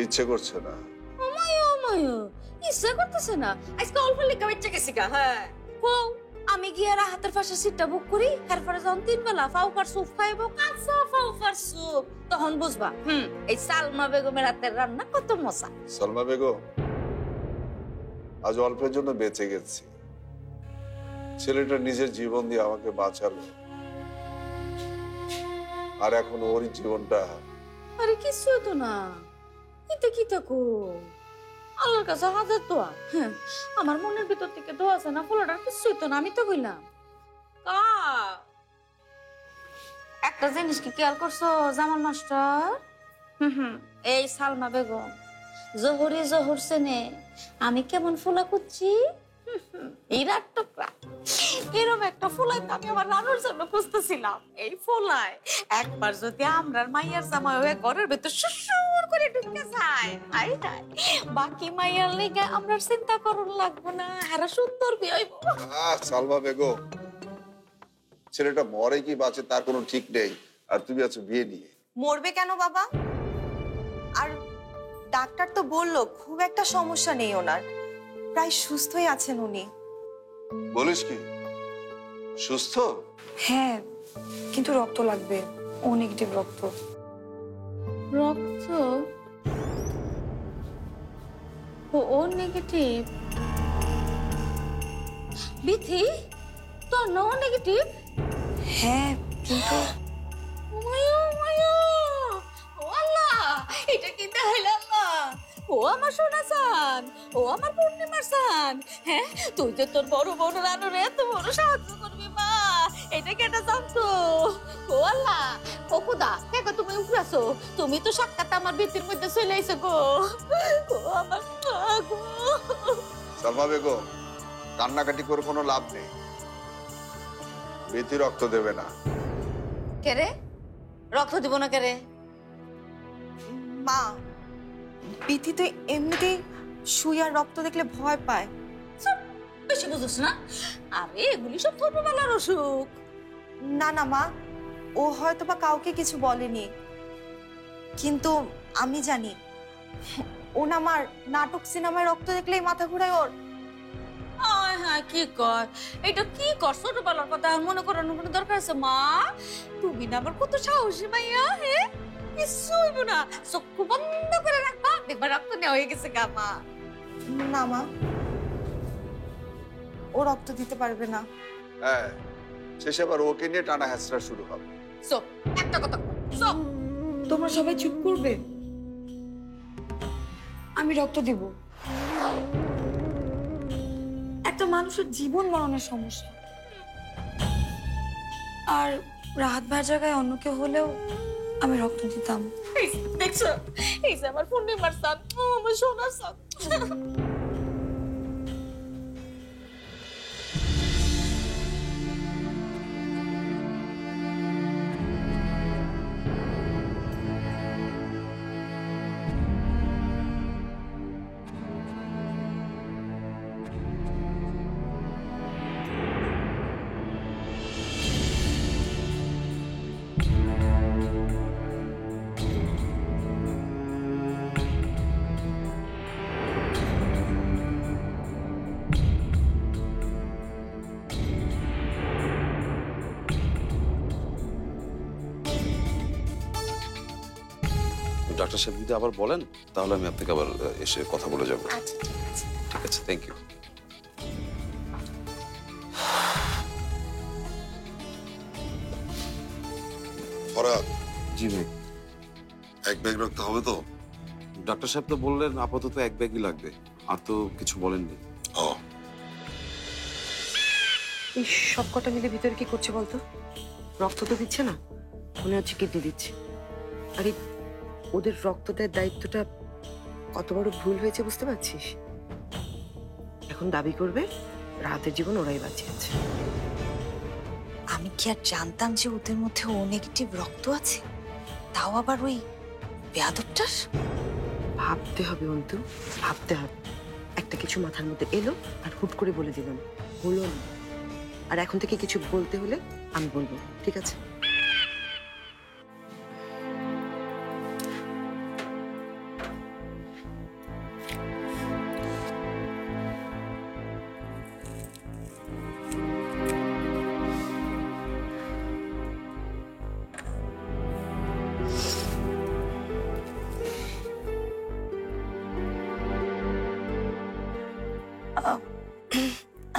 ইচ্ছে করছে না। ইচ্ছা করতেছে না? আজকে অল্প লেখা বেঁচে গেছি গা। হ্যাঁ আমি গিয়ে হাতের পাশে সিটটা বুক করি, এরপরে যখন 3 বেলা ফাউফার স্যুপ খাইবো, কাঁচা ফাউফার স্যুপ, তখন বুঝবা এই সালমা বেগমের হাতের রান্না কত মজা। সালমা বেগম আজ অল্পের জন্য বেঁচে গেছি। ছেলেটা নিজের জীবন দিয়ে আমাকে বাঁচালো, আর এখন ওর জীবনটা। আরে কিছু তো না, এটা কি থাকো আল্লাহর কাছে হাজার দোয়া। হ্যাঁ আমার মনের ভিতর থেকে দোয়া আছে না, ফলাটার কিছুই তো না। আমি তো কইলাম একটা জিনিস কি খেয়াল করছো জামাল মাস্টার? এই সালমা বেগম জহরে জহর সেনে আমি কেমন ফুলা করছি, হীরার টুকরা এরকম একটা ফুলাই তো আমি আমার রানুর জন্য খুঁজতেছিলাম। এই ফুলায় একবার যদি আমরার মাইয়ার জামাই হয়ে ঘরের ভেতর সুসুর করে ঢুকে যায়, হাই হাই, বাকি মাইয়ার লেগে আমরা চিন্তা করুন লাগবো না, হারা সুন্দর বিয়ে হইব। সালমা বেগম, ছেলেটা মরে কি বাঁচে তার কোনো ঠিক নেই, আর তুমি আছো বিয়ে নিয়ে। মরবে কেন বাবা? আর ডাক্তার তো বললো খুব একটা সমস্যা নেই ওনার, প্রায় সুস্থই আছেন উনি। বলিস কি, সুস্থ? হ্যাঁ, কিন্তু রক্ত লাগবে, ও নেগেটিভ রক্ত। রক্ত? ও নেগেটিভ? বিথি তোর নো নেগেটিভ? হ্যাঁ, কিন্তু এটা কি দেখাইলাম না? ও আমার সোনা সান, ও আমার পূর্ণিমার সান। হ্যাঁ তুই তো তোর বড় বড় রানুরে এত বড় সাহায্য করবি মা, এটা কেটা জানতো? ও আল্লাহ, ও খুদা দেখো তুমি উঠরাছো, তুমি তো সাক্ষাৎ আমার ভিতির মধ্যে চলে আইছো গো। ও আমার গো। সালমা বেগম, কান্নাকাটি করে কোনো লাভ নেই, বেতি রক্ত দেবে না। কে রে রক্ত দিব না? কে রে? মা, বিথি তো এমনিতেই সুইয়ার রক্ত দেখলে ভয় পায়। বেশি বুঝছ না? আরে এগুলি সব ছোটবেলার অসুখ। না না মা, ও হয়তো বা কাউকে কিছু বলেনি, কিন্তু আমি জানি ওন আমার নাটক সিনেমায় রক্ত দেখলেই মাথা ঘুরায় ওর। হ্যাঁ কি কর, এটা কি কর? ছোটবেলার কথা মনে করানোর কোনো দরকার আছে মা? তুমি না আমার কত সাহসী মাইয়া। হ্যাঁ কিছু হইব না, চক্ষু বন্ধ করে রাখবা, দেখবা রক্ত নেওয়া হয়ে গেছে গা। মা না মা, ও রক্ত দিতে পারবে না। হ্যাঁ, শেষে আবার ওকে নিয়ে টানা হ্যাচড়া শুরু হবে। চুপ, একটা কথা চুপ। তোমরা সবাই চুপ করবে? আমি রক্ত দিব। একটা মানুষের জীবন মরণের সমস্যা, আর রাহাত ভাইয়ের জায়গায় অন্য কেউ হলেও আমি রক্ত দিতাম। দেখছো, এই যে আমার পূর্ণিমার সান, আমার সোনার সান। ডাক্তার সাহেব যদি আবার বলেন তাহলে আমি আপনাকে আবার এসে কথা বলে যাব। আচ্ছা ঠিক আছে। ঠিক আছে, থ্যাংক ইউ। ফরাদ, জি ভাই। এক ব্যাগ রক্ত হবে তো? ডাক্তার সাহেব তো বললেন আপাতত এক ব্যাগই লাগবে, আর তো কিছু বলেননি। ও, এই সব কটা মিলে ভিতরে কি করছে বলতো? রক্ত তো দিচ্ছে না, মনে হচ্ছে কিডনি দিচ্ছে। আরে ওদের রক্ত দেওয়ার দায়িত্বটা কত বড় ভুল হয়েছে বুঝতে পারছিস? এখন দাবি করবে রাতের জীবন ওরাই বাঁচিয়েছে। আমি কি আর জানতাম যে ওদের মধ্যে ও নেগেটিভ রক্ত আছে, তাও আবার ওই বেয়াদবটার। ভাবতে হবে অন্তু, ভাবতে হবে। একটা কিছু মাথার মধ্যে এলো আর হুট করে বলে দিলাম, হলো না। আর এখন থেকে কিছু বলতে হলে আমি বলবো, ঠিক আছে?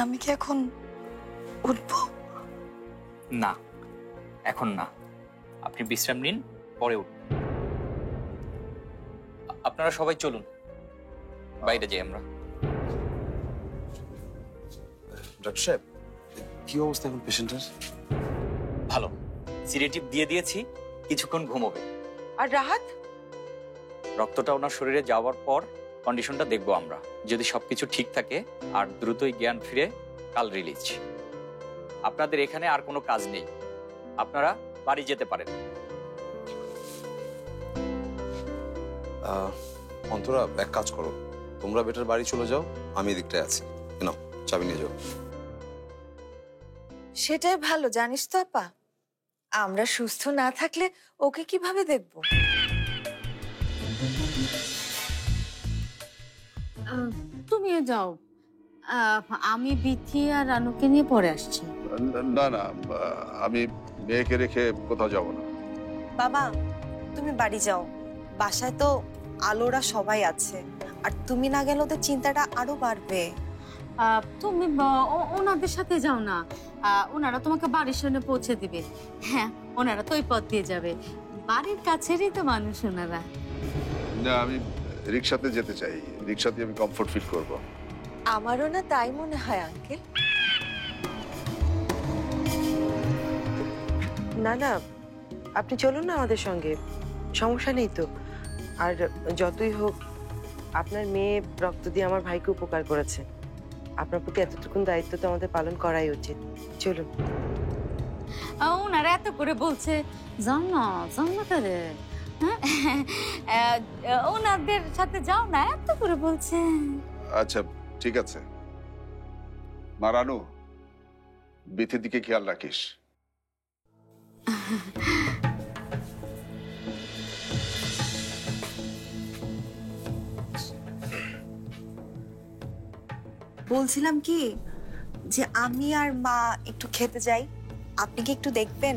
আমি কি এখন উঠবো? না, এখন না, আপনি বিশ্রাম নিন, পরে উঠুন। আপনারা সবাই চলুন, বাইরে যাই আমরা। ডক্টর সাহেব, কি অবস্থা এখন পেশেন্টের? ভালো, সিডেটিভ দিয়ে দিয়েছি, কিছুক্ষণ ঘুমোবে। আর রাহাত? রক্তটা ওনার শরীরে যাওয়ার পর কন্ডিশনটা দেখবো আমরা। যদি সবকিছু ঠিক থাকে আর দ্রুতই জ্ঞান ফিরে, কাল রিলিজ। আপনাদের এখানে আর কোনো কাজ নেই, আপনারা বাড়ি যেতে পারেন। অন্তরা, এক কাজ করো, তোমরা বেটার বাড়ি চলে যাও, আমি এদিকটায় আছি। নাও, চাবি নিয়ে যাও। সেটাই ভালো, জানিস তো আপা, আমরা সুস্থ না থাকলে ওকে কিভাবে দেখবো? তুমিও যাও, আমি বিথি আর রানুকে নিয়ে পরে আসছি। না না, আমি মেয়েকে রেখে কোথাও যাব না। বাবা, তুমি বাড়ি যাও, বাসায় তো আলোরা সবাই আছে, আর তুমি না গেলে ওদের চিন্তাটা আরো বাড়বে। তুমি ওনাদের সাথে যাও না, ওনারা তোমাকে বাড়ির সামনে পৌঁছে দিবে। হ্যাঁ, ওনারা তো ওই পথ দিয়ে যাবে, বাড়ির কাছেরই তো মানুষ ওনারা। না, আমি রিক্সাতে যেতে চাই, রিক্সাতে আমি কমফোর্ট ফিল করব। আমারও না তাই মনে হয় আঙ্কেল। না না, আপনি চলুন না আমাদের সঙ্গে, সমস্যা নেই তো। আর যতই হোক, আপনার মেয়ে রক্ত দিয়ে আমার ভাইকে উপকার করেছে, আপনার প্রতি এতটুকুন দায়িত্ব তো আমাদের পালন করাই উচিত। চলুন। ওনারা এত করে বলছে, যাও না করে, হ্যাঁ, ওনাদের সাথে যাও না, এত করে বলছে। আচ্ছা, ঠিক আছে। মারানু, বিথির দিকে খেয়াল রাখিস। বলছিলাম কি যে আমি আর মা একটু খেতে যাই, আপনি কি একটু দেখবেন?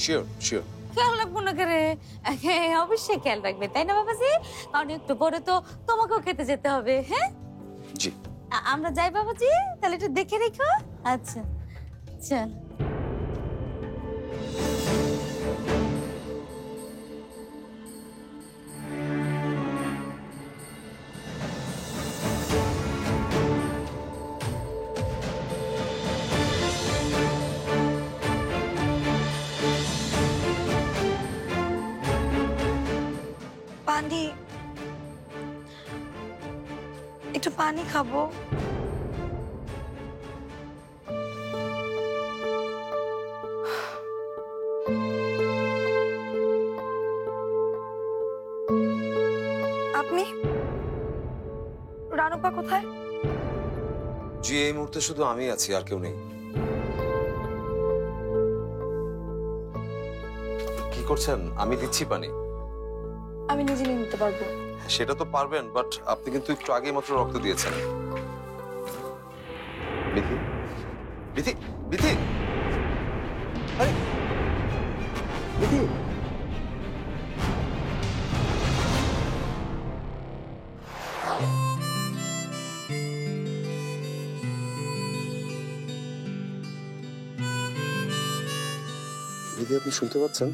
Sure sure. খেয়াল রাখবো না করে, অবশ্যই খেয়াল রাখবে, তাই না বাবাজি? কারণ একটু পরে তো তোমাকেও খেতে যেতে হবে। হ্যাঁ জি। আমরা যাই বাবাজি, তাহলে একটু দেখে রেখো। আচ্ছা চল। পানি, একটু পানি খাবো। আপনি? রানুপা কোথায়? জি, এই মুহূর্তে শুধু আমি আছি, আর কেউ নেই। কি করছেন? আমি দিচ্ছি পানি। আমি নিজে নিয়ে নিতে পারবো। সেটা তো পারবেন, বাট আপনি কিন্তু একটু আগে মাত্র রক্ত দিয়েছেন। বিথি, বিথি, বিথি, আরে বিথি। বিথি, আপনি শুনতে পাচ্ছেন?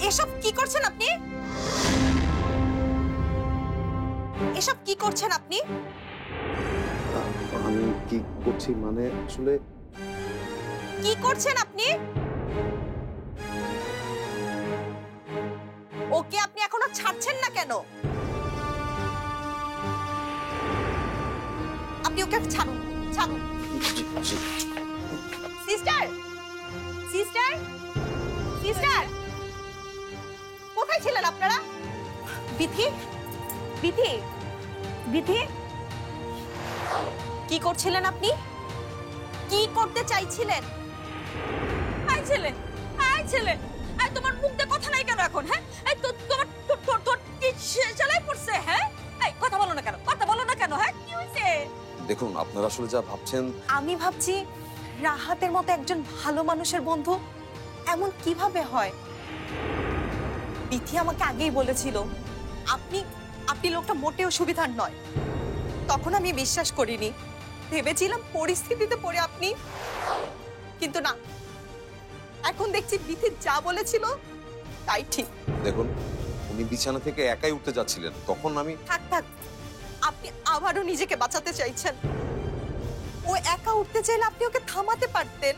এসব কি করছেন আপনি? এসব কি করছেন আপনি? আমি কি করছি মানে আসলে কি করছেন আপনি? ওকে আপনি এখনো ছাড়ছেন না কেন? আপনি ওকে ছাড়ুন, ছাড়ুন। সিস্টার, সিস্টার, সিস্টার, কোথায় ছিলেন আপনারা? বিথি, বিথি, বিথি, কি করছিলেন আপনি? কি করতে চাইছিলেন? আই ছেলে, আই ছেলে, আই তোমার মুখ দিয়ে কথা নাই কেন এখন? হ্যাঁ, এই তো তোমার ঠোঁট কি চালাই পড়ছে? হ্যাঁ, এই কথা বলো না কেন? কথা বলো না কেন? হ্যাঁ, কি হইছে? দেখুন, আপনারা আসলে যা ভাবছেন। আমি ভাবছি রাহাতের মতো একজন ভালো মানুষের বন্ধু এমন কিভাবে হয়? বিথি আমাকে আগেই বলেছিল আপনি আপনি লোকটা মোটেও সুবিধার নয়। তখন আমি বিশ্বাস করিনি, ভেবেছিলাম পরিস্থিতিতে পড়ে আপনি, কিন্তু না, এখন দেখছি বিথি যা বলেছিল তাই ঠিক। দেখুন, উনি বিছানা থেকে একাই উঠতে যাচ্ছিলেন, তখন আমি থাক থাক, আপনি আবারও নিজেকে বাঁচাতে চাইছেন। ও একা উঠতে চাইলে আপনি ওকে থামাতে পারতেন।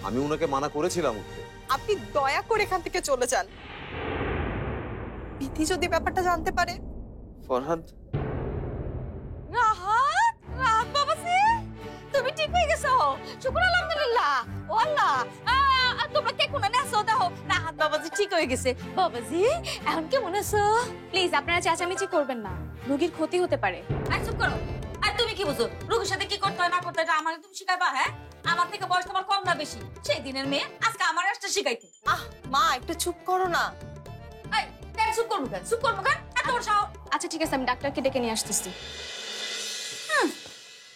আমি ওনাকে মানা করেছিলাম উঠতে। আপনি দয়া করে এখান থেকে চলে যান। বিথি যদি ব্যাপারটা জানতে পারে। ফরহাদ, রাহাত, রাহাত বাবাজি, তুমি ঠিক হয়ে গেছো? শুকর আলহামদুলিল্লাহ। ও আল্লাহ, তোমরা কে কোনা নেছো? দেখো রাহাত বাবাজি ঠিক হয়ে গেছে। বাবাজি এখন কেমন আছো? প্লিজ আপনারা চেঁচামেচি করবেন না, রোগীর ক্ষতি হতে পারে। আর চুপ করো। আর তুমি কি বুঝো রোগীর সাথে কি করতে হয় না করতে হয় এটা আমাকে তুমি শিখাইবা? হ্যাঁ, আমার থেকে বয়স তোমার কম না বেশি? সেই দিনের মেয়ে আজকে আমার আসতে শিখাইতে। আহ মা, একটু চুপ করো না। এই কেন চুপ করবো কেন? চুপ করবো কেন? এত বড় সাহস! আচ্ছা ঠিক আছে, আমি ডাক্তারকে ডেকে নিয়ে আসতেছি।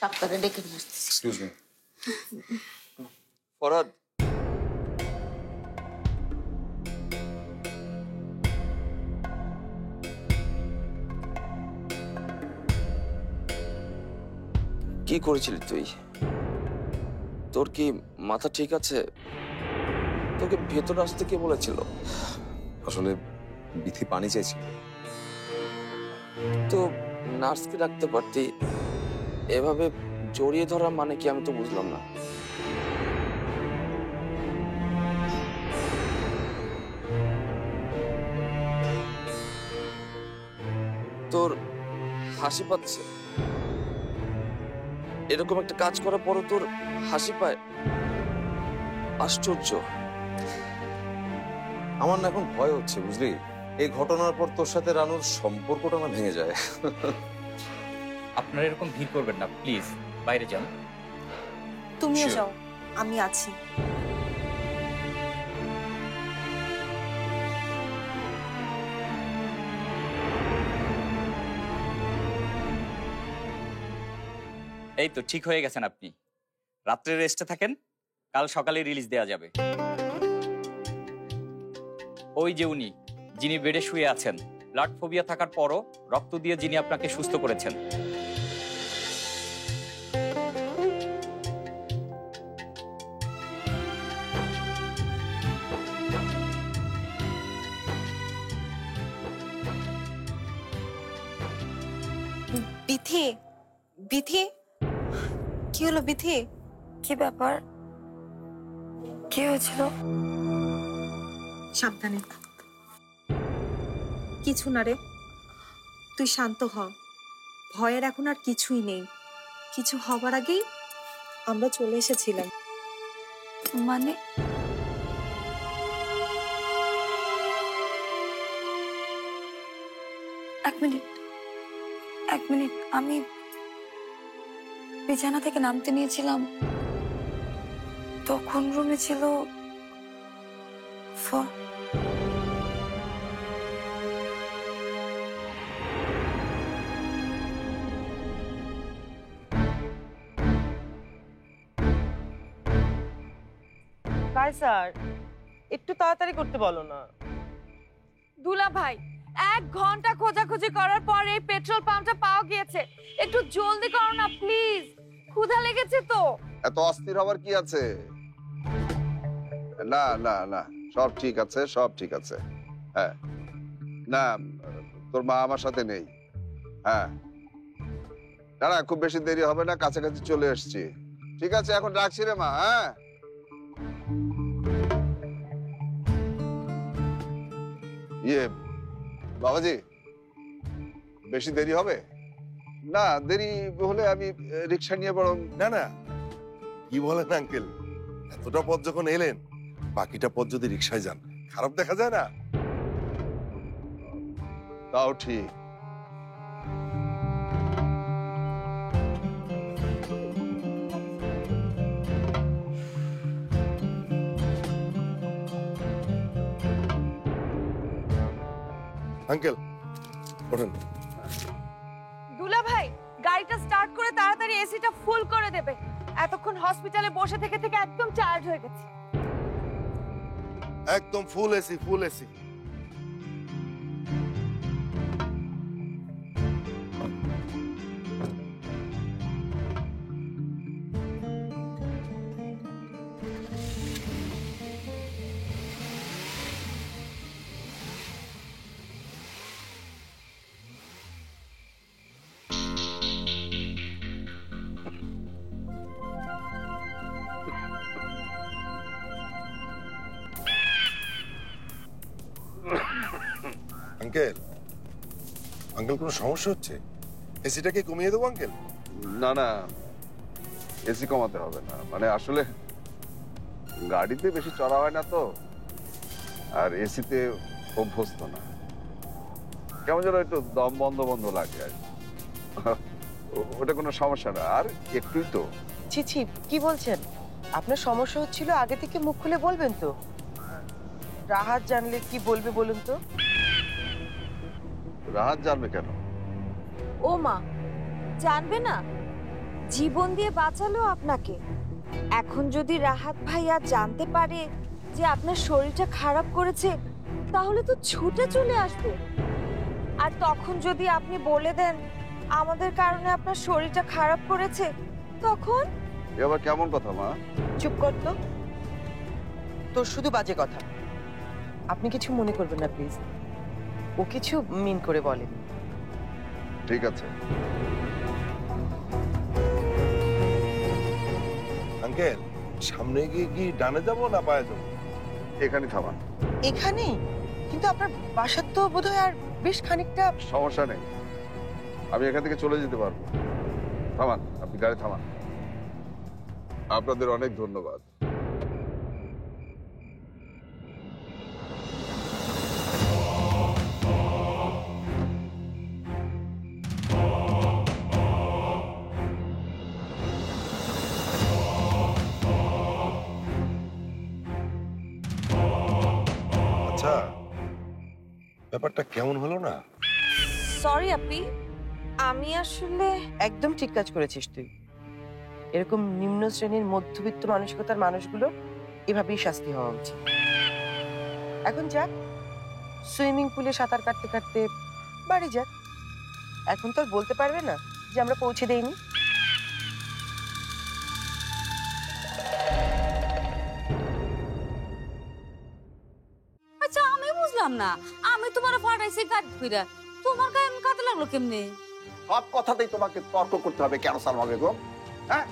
ডাক্তারে ডেকে নিয়ে আসতেছি। Excuse me. ফরহাদ, কি করেছিলি তুই? তোর কি মাথা ঠিক আছে? তোকে ভেতরে আসতে কে বলেছিল? আসলে বিথি পানি চাইছিল। তো নার্সকে ডাকতে পারতি। এভাবে জড়িয়ে ধরা মানে কি আমি তো বুঝলাম না। তোর হাসি পাচ্ছে? এরকম একটা কাজ করার পরও তোর হাসি পায়? আশ্চর্য। আমার না এখন ভয় হচ্ছে, বুঝলি? এই ঘটনার পর তোর সাথে রানুর সম্পর্কটা না ভেঙে যায়। আপনারা এরকম ভিড় করবেন না প্লিজ, বাইরে যান। তুমিও Sure. যাও, আমি আছি। এই তো ঠিক হয়ে গেছেন আপনি। রাত্রে রেস্টে থাকেন, কাল সকালে রিলিজ দেওয়া যাবে। ওই যে উনি যিনি বেডে শুয়ে আছেন, ব্লাড ফোবিয়া থাকার পরও রক্ত দিয়ে যিনি আপনাকে সুস্থ করেছেন। বিথি, বিথি, কি হলো বিথি? কি ব্যাপার? কি হয়েছিল? সাবধানে। কিছু না রে, তুই শান্ত হ। ভয়ের এখন আর কিছুই নেই। কিছু হবার আগেই আমরা চলে এসেছিলাম। মানে এক মিনিট, এক মিনিট, আমি বিছানা থেকে নামতে নিয়েছিলাম, তখন রুমে ছিল কায়সার, একটু তাড়াতাড়ি করতে বলো না। দুলা ভাই, 1 ঘন্টা খোঁজাখুঁজি করার পর এই পেট্রোল পাম্পটা পাওয়া গিয়েছে, একটু জলদি করো না প্লিজ, ক্ষুধা লেগেছে তো। এত অস্থির হবার কি আছে? না না না, সব ঠিক আছে, সব ঠিক আছে। হ্যাঁ, না তোর মা আমার সাথে নেই। হ্যাঁ, না না, খুব বেশি দেরি হবে না, কাছাকাছি চলে এসেছি। ঠিক আছে, এখন রাখছি রে মা। হ্যাঁ, ইয়ে বাবাজি, বেশি দেরি হবে না? দেরি হলে আমি রিক্সা নিয়ে বরং। না না, কি বলেন আঙ্কেল, এতটা পথ যখন এলেন, বাকিটা পথ যদি রিক্সায় যান খারাপ দেখা যায় না? তাও ঠিক। আঙ্কেল ওঠেন। দুলা ভাই, গাড়িটা স্টার্ট করে তাড়াতাড়ি এসিটা ফুল করে দেবে, এতক্ষণ হসপিটালে বসে থেকে থেকে একদম টায়ার্ড হয়ে গেছি। একদম ফুল এসি, ফুল এসি। আঙ্কেল, আঙ্কেল কোনো সমস্যা হচ্ছে? এসিটাকে কমিয়ে দেবো আঙ্কেল? না না, এসি কমাতে হবে না, মানে আসলে গাড়িতে বেশি চড়া হয় না তো, আর এসিতে অভ্যস্ত না, কেমন যেন একটু দম বন্ধ বন্ধ লাগে আর কি। ওটা কোনো সমস্যা না, আর একটুই তো। ছি ছি, কি বলছেন? আপনার সমস্যা হচ্ছিল, আগে থেকে মুখ খুলে বলবেন তো। রাহাত জানলে কি বলবে বলুন তো? রাহাত জানবে কেন? ও মা, জানবে না? জীবন দিয়ে বাঁচালো আপনাকে। এখন যদি রাহাত ভাইয়া জানতে পারে যে আপনার শরীরটা খারাপ করেছে, তাহলে তো ছুটে চলে আসবে। আর তখন যদি আপনি বলে দেন আমাদের কারণে আপনার শরীরটা খারাপ করেছে, তখন? এ আবার কেমন কথা মা? চুপ কর তো, তোর শুধু বাজে কথা। আপনি কিছু মনে করবেন না প্লিজ, ও কিছু মিন করে বলে। ঠিক আছে। আঙ্কেল, সামনে গিয়ে কি ডানে যাবো না বায়ে যাবো? এখানে থামান। এখানে? কিন্তু আপনার বাসার তো বোধহয় আর বেশ খানিকটা। সমস্যা নেই, আমি এখান থেকে চলে যেতে পারবো। থামান, আপনি গাড়ি থামান। আপনাদের অনেক ধন্যবাদ। আচ্ছা, ব্যাপারটা কেমন হলো না? সরি আপি, আমি আসলে একদম ঠিক কাজ করেছিস তুই। এরকম নিম্ন শ্রেণীর মধ্যবিত্ত মানসিকতার মানুষগুলো এভাবেই শাস্তি হওয়া উচিত। এখন যাক, সুইমিং পুলে সাঁতার কাটতে কাটতে বাড়ি যাক। এখন তো আর বলতে পারবে না যে আমরা পৌঁছে দেইনি। আচ্ছা, আমি বুঝলাম না, আমি তোমার ফাটাইছি গাড়ি ফিরা, তোমার গায়ে এমন কাতে লাগলো কেমনে? সব কথাতেই তোমাকে তর্ক করতে হবে কেন সালমা বেগম? হ্যাঁ,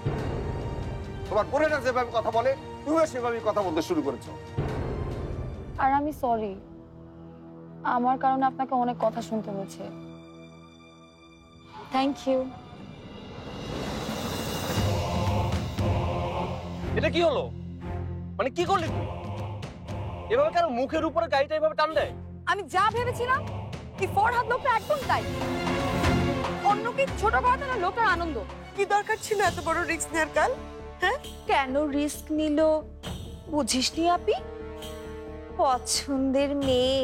তোমার বোনেরা যেভাবে কথা বলে তুমিও সেভাবে কথা বলতে শুরু করেছো। আর আমি সরি, আমার কারণে আপনাকে অনেক কথা শুনতে হয়েছে। Thank you. এটা কি হলো? মানে কি করলি তুই? এভাবে কেন মুখের উপরে গাড়িটা এভাবে টান দেয়? আমি যা ভেবেছিলাম কি ফরহাদ লোকটা একদম তাই। অন্য কি ছোট বড় না, লোকটার আনন্দ। কি দরকার ছিল এত বড় রিস্ক নেওয়ার কাল? হ্যাঁ, কেন রিস্ক নিল বুঝিসনি আপি? পছন্দের মেয়ে